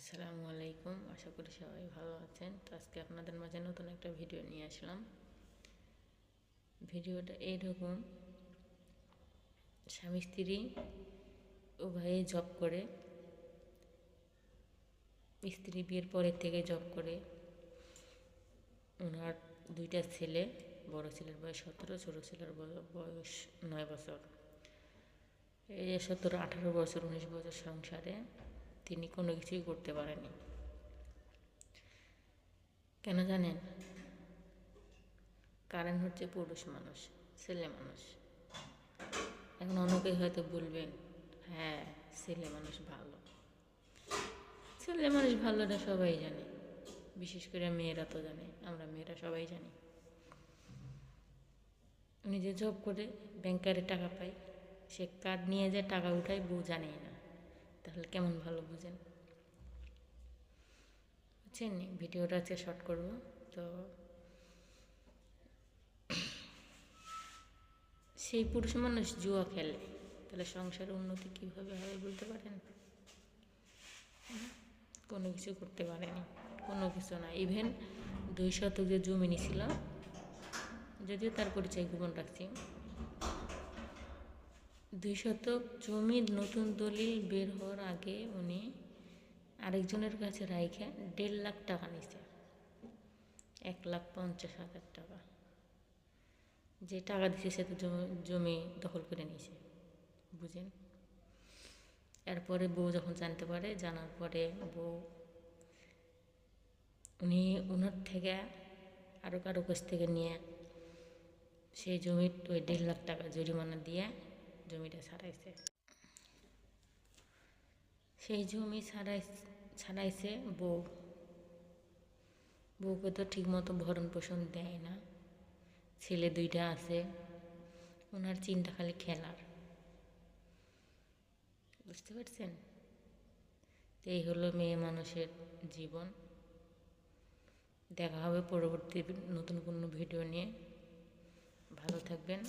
আসসালামু আলাইকুম, আশা করি সবাই ভালো আছেন। তো আজকে আপনাদের মাঝে নতুন একটা ভিডিও নিয়ে আসলাম। ভিডিওটা এইরকম, স্বামী স্ত্রী উভয়ে জব করে, স্ত্রী বিয়ের পরের থেকে জব করে। ওনার দুইটা ছেলে, বড় ছেলের বয়স 17, ছোটো ছেলের বয়স 9 বছর। এই 17, 18 বছর, 19 বছর সংসারে তিনি কোনো কিছুই করতে পারেনি। কেন জানেন? কারণ হচ্ছে পুরুষ মানুষ, ছেলে মানুষ। এখন অনেকেই হয়তো বলবেন, হ্যাঁ ছেলে মানুষ ভালো। ছেলে মানুষ ভালো, এটা সবাই জানে, বিশেষ করে মেয়েরা তো জানে, আমরা মেয়েরা সবাই জানি। নিজে জব করে ব্যাংকারে টাকা পায়, সে কার্ড নিয়ে যে টাকা উঠায়, বউ জানেই না। তাহলে কেমন ভালো বুঝেন? বুঝছেন? ভিডিওটা আজকে শর্ট করবো। তো সেই পুরুষ মানুষ জুয়া খেলে, তাহলে সংসারের উন্নতি কীভাবে হবে বলতে পারেন? কোনো কিছু করতে পারেনি, কোনো কিছু না। ইভেন 2 শতক যে জমি নিয়েছিল, যদিও তার পরিচয় গোপন রাখছি, 2 শতক জমির নতুন দলিল বের হওয়ার আগে উনি আরেকজনের কাছে রাইখে 1.5 লাখ টাকা নিছে, 1,50,000 টাকা। যে টাকা দিছে সে তো জমি দখল করে নিয়েছে, বুঝেন? এরপরে বউ যখন জানতে পারে, জানার পরে বউ উনি ওনার থেকে আরও কারো কাছ থেকে নিয়ে সেই জমির ওই 1.5 লাখ টাকা জরিমানা দিয়ে জমিটা ছাড়াইছে। সেই জমি ছাড়াইছে বউ। বউকে তো ঠিকমতো ভরণ পোষণ দেয় না, ছেলে 2টা আছে, ওনার চিন্তা খালি খেলার। বুঝতে পারছেন? এই হলো মেয়ে মানুষের জীবন। দেখা হবে পরবর্তী নতুন কোনো ভিডিও নিয়ে। ভালো থাকবেন।